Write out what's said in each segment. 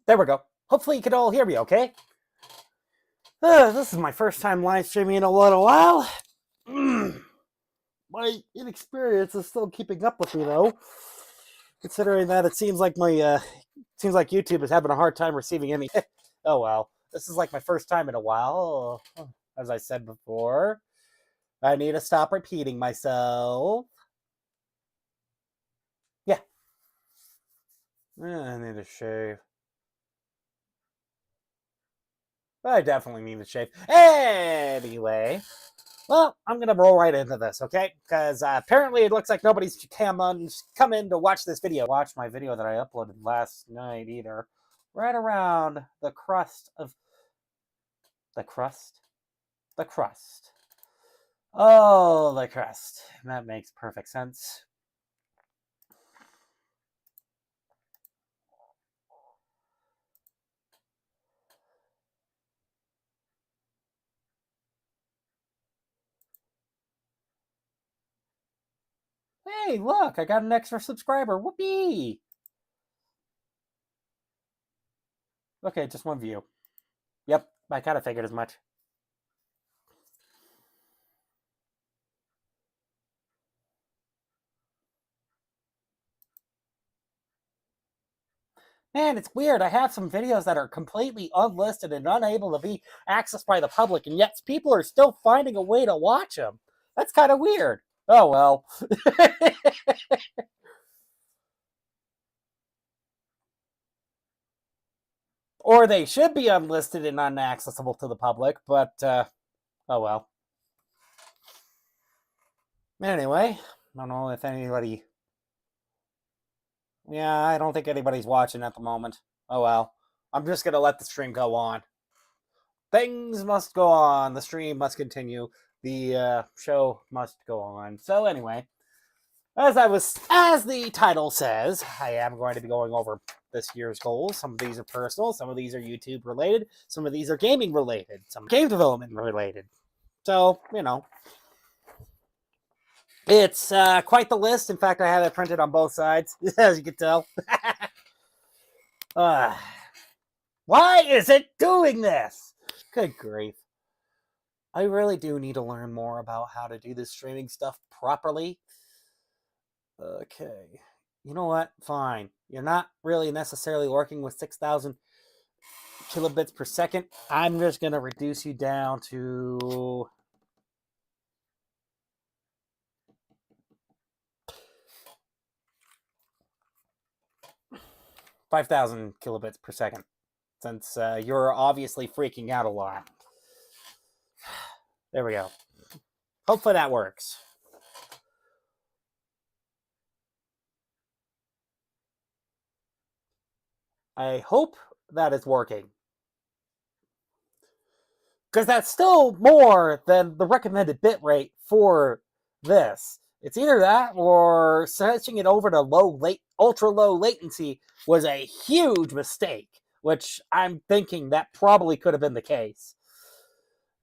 There we go. Hopefully you can all hear me okay. This is my first time live streaming in a little while. My inexperience is still keeping up with me, though. Considering that it seems like YouTube is having a hard time receiving any. Oh well, this is like my first time in a while. As I said before, I need to stop repeating myself. Yeah, I need to shave. I definitely need to shave. Anyway, well, I'm going to roll right into this, okay? Because apparently it looks like nobody's come in to watch this video. Watch my video that I uploaded last night either. Right around the crust of... The crust? The crust. Oh, the crust. That makes perfect sense. Hey, look, I got an extra subscriber. Whoopee! Okay, just one view. Yep, I kind of figured as much. Man, it's weird. I have some videos that are completely unlisted and unable to be accessed by the public, and yet people are still finding a way to watch them. That's kind of weird. Oh, well. Or they should be unlisted and unaccessible to the public, but, oh, well. Anyway, I don't know if anybody... Yeah, I don't think anybody's watching at the moment. Oh, well. I'm just going to let the stream go on. Things must go on. The stream must continue. The show must go on. So anyway, as the title says, I am going to be going over this year's goals. Some of these are personal, some of these are YouTube related, some of these are gaming related, some game development related. So, you know, it's quite the list. In fact, I have it printed on both sides, as you can tell. Why is it doing this? Good grief. I really do need to learn more about how to do this streaming stuff properly. Okay. You know what? Fine. You're not really necessarily working with 6,000 kilobits per second. I'm just going to reduce you down to... 5,000 kilobits per second, since you're obviously freaking out a lot. There we go. Hopefully that works. I hope that is working. Because that's still more than the recommended bitrate for this. It's either that or switching it over to ultra low latency was a huge mistake, which I'm thinking that probably could have been the case.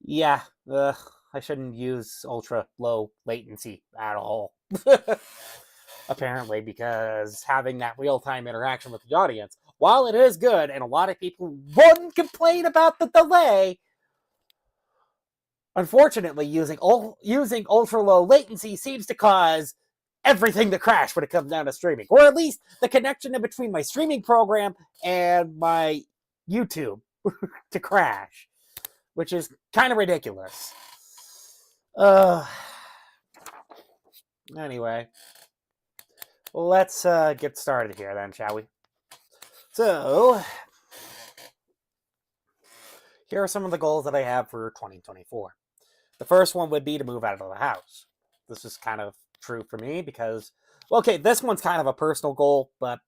Yeah, I shouldn't use ultra low latency at all. Apparently, because having that real-time interaction with the audience, while it is good, and a lot of people wouldn't complain about the delay, unfortunately, using ultra-low latency seems to cause everything to crash when it comes down to streaming. Or at least the connection in between my streaming program and my YouTube to crash, which is kind of ridiculous. Anyway, let's get started here then, shall we? So, here are some of the goals that I have for 2024. The first one would be to move out of the house. This is kind of true for me because, well, okay, this one's kind of a personal goal, but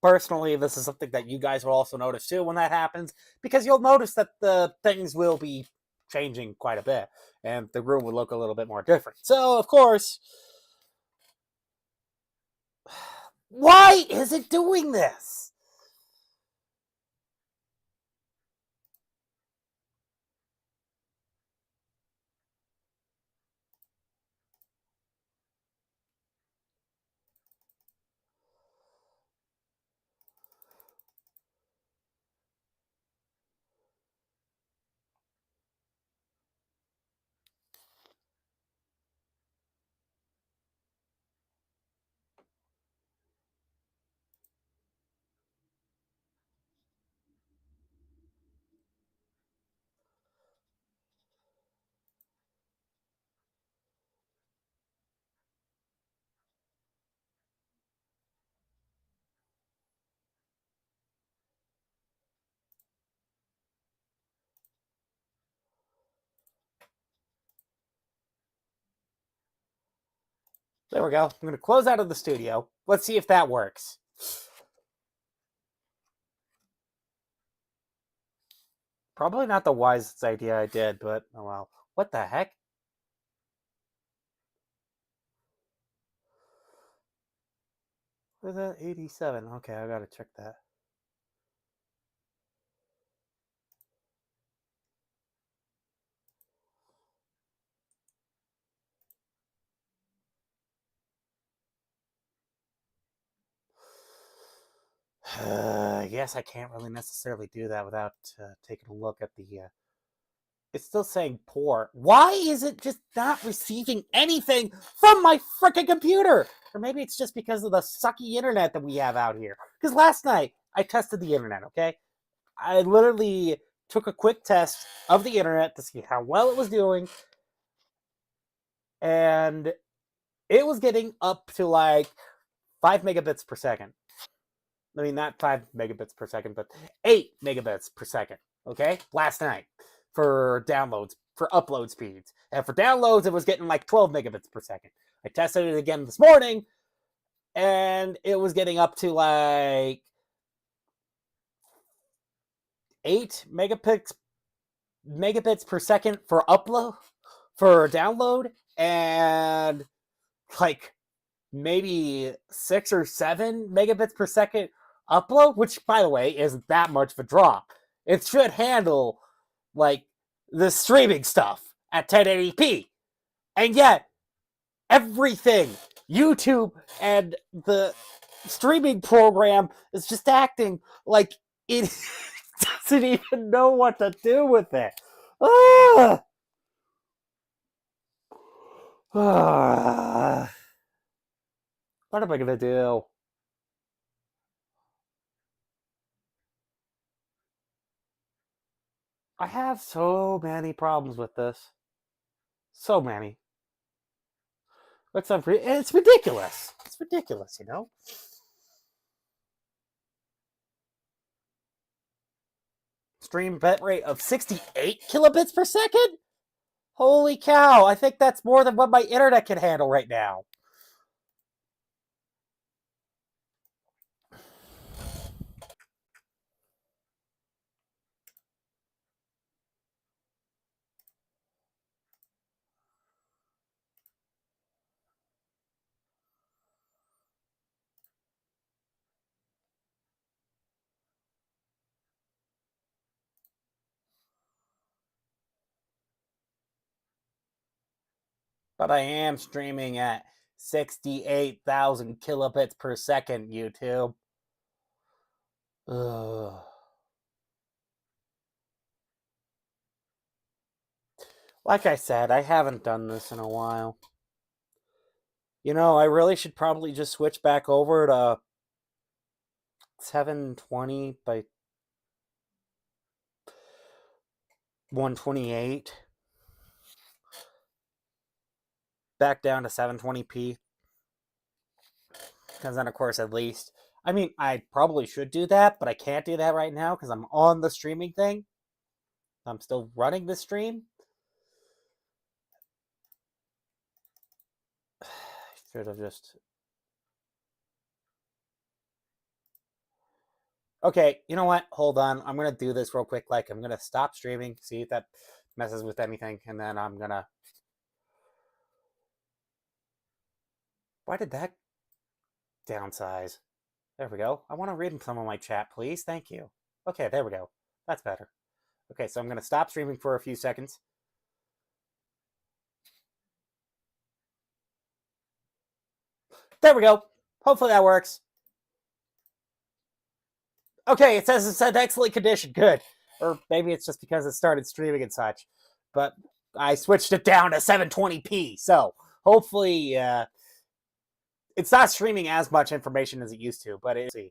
personally, this is something that you guys will also notice too when that happens, because you'll notice that the things will be changing quite a bit, and the room will look a little bit more different. So, of course, why is it doing this? There we go. I'm going to close out of the studio. Let's see if that works. Probably not the wisest idea I did, but oh well. What the heck? What is that? 87. Okay, I gotta check that. Yes, I can't really necessarily do that without taking a look at the. It's still saying poor. Why is it just not receiving anything from my freaking computer? Or maybe it's just because of the sucky internet that we have out here. Because last night I tested the internet. Okay, I literally took a quick test of the internet to see how well it was doing, and it was getting up to like 5 megabits per second. I mean, not 5 megabits per second, but 8 megabits per second. Okay, last night for downloads, for upload speeds, and for downloads, it was getting like 12 megabits per second. I tested it again this morning, and it was getting up to like 8 megabits per second for download, and like maybe 6 or 7 megabits per second upload, which by the way isn't that much of a drop. It should handle like the streaming stuff at 1080p, and yet everything, YouTube and the streaming program, is just acting like it doesn't even know what to do with it. Ah! Ah! What am I gonna do? I have so many problems with this. So many. It's ridiculous. It's ridiculous, you know? Stream bitrate of 68 kilobits per second? Holy cow, I think that's more than what my internet can handle right now. But I am streaming at 68,000 kilobits per second, YouTube. Ugh. Like I said, I haven't done this in a while. You know, I really should probably just switch back over to 720 by 128. Back down to 720p. Because then, of course, at least. I mean, I probably should do that, but I can't do that right now because I'm on the streaming thing. I'm still running the stream. Should have just. Okay, you know what? Hold on. I'm going to do this real quick. Like, I'm going to stop streaming, see if that messes with anything, and then I'm going to. Why did that downsize? There we go. I want to read some of my chat, please. Thank you. Okay, there we go. That's better. Okay, so I'm going to stop streaming for a few seconds. There we go. Hopefully that works. Okay, it says it's in excellent condition. Good. Or maybe it's just because it started streaming and such. But I switched it down to 720p. So hopefully it's not streaming as much information as it used to. But see,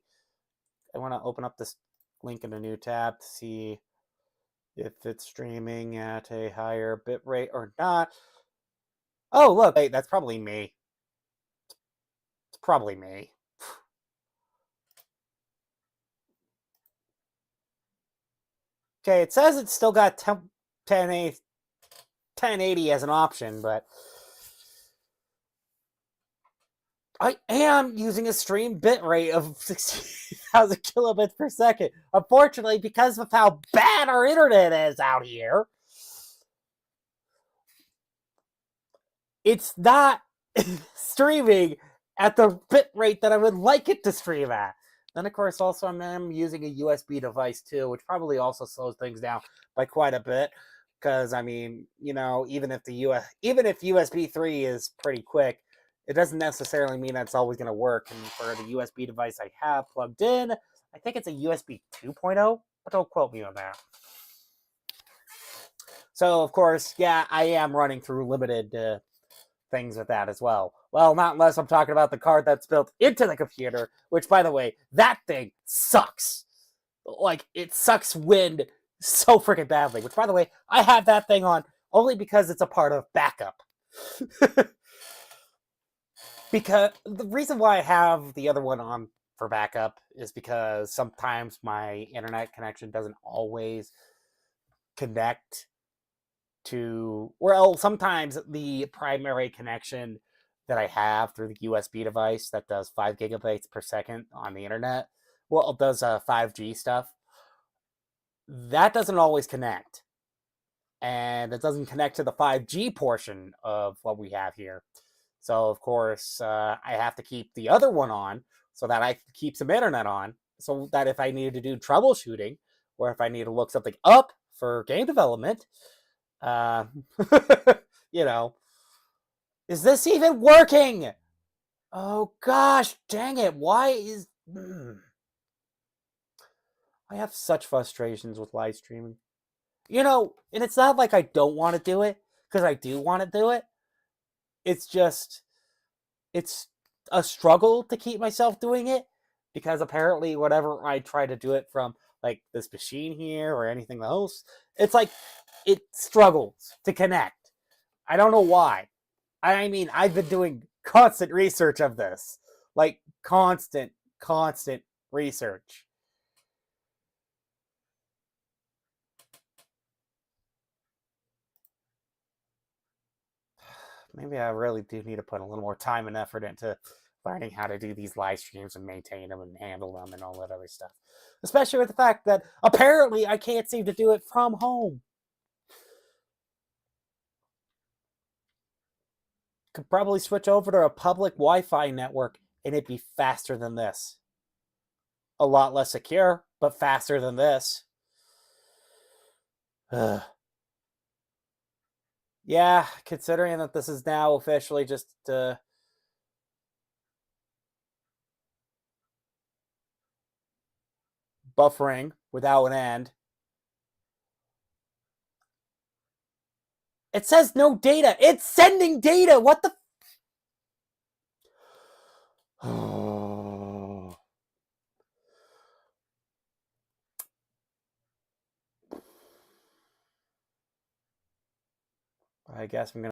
I want to open up this link in a new tab to see if it's streaming at a higher bit rate or not. Oh, look, wait, that's probably me. It's probably me. Okay, it says it's still got 1080 as an option, but I am using a stream bitrate of 60,000 kilobits per second. Unfortunately, because of how bad our internet is out here, it's not streaming at the bitrate that I would like it to stream at. Then, of course, also I'm using a USB device too, which probably also slows things down by quite a bit. Because I mean, even if USB 3 is pretty quick, it doesn't necessarily mean that's always going to work. And for the USB device I have plugged in, I think it's a USB 2.0, but don't quote me on that. So, of course, yeah, I am running through limited things with that as well. Well, not unless I'm talking about the card that's built into the computer, which, by the way, that thing sucks. Like, it sucks wind so freaking badly, which, by the way, I have that thing on only because it's a part of backup. Because the reason why I have the other one on for backup is because sometimes my internet connection doesn't always connect to, well, sometimes the primary connection that I have through the USB device that does 5 gigabytes per second on the internet, well, it does 5G stuff, that doesn't always connect. And it doesn't connect to the 5G portion of what we have here. So, of course, I have to keep the other one on so that I can keep some internet on, so that if I need to do troubleshooting or if I need to look something up for game development, uh, you know, is this even working? Oh gosh, dang it! Why is I have such frustrations with live streaming? And it's not like I don't want to do it, because I do want to do it. It's just, it's a struggle to keep myself doing it, because apparently whenever I try to do it from like this machine here or anything else, it's like it struggles to connect. I don't know why. I mean, I've been doing constant research of this, like constant research. Maybe I really do need to put a little more time and effort into learning how to do these live streams and maintain them and handle them and all that other stuff. Especially with the fact that apparently I can't seem to do it from home. Could probably switch over to a public Wi-Fi network and it'd be faster than this. A lot less secure, but faster than this. Ugh. Yeah, considering that this is now officially just buffering without an end. It says no data. It's sending data. What the? I guess I'm gonna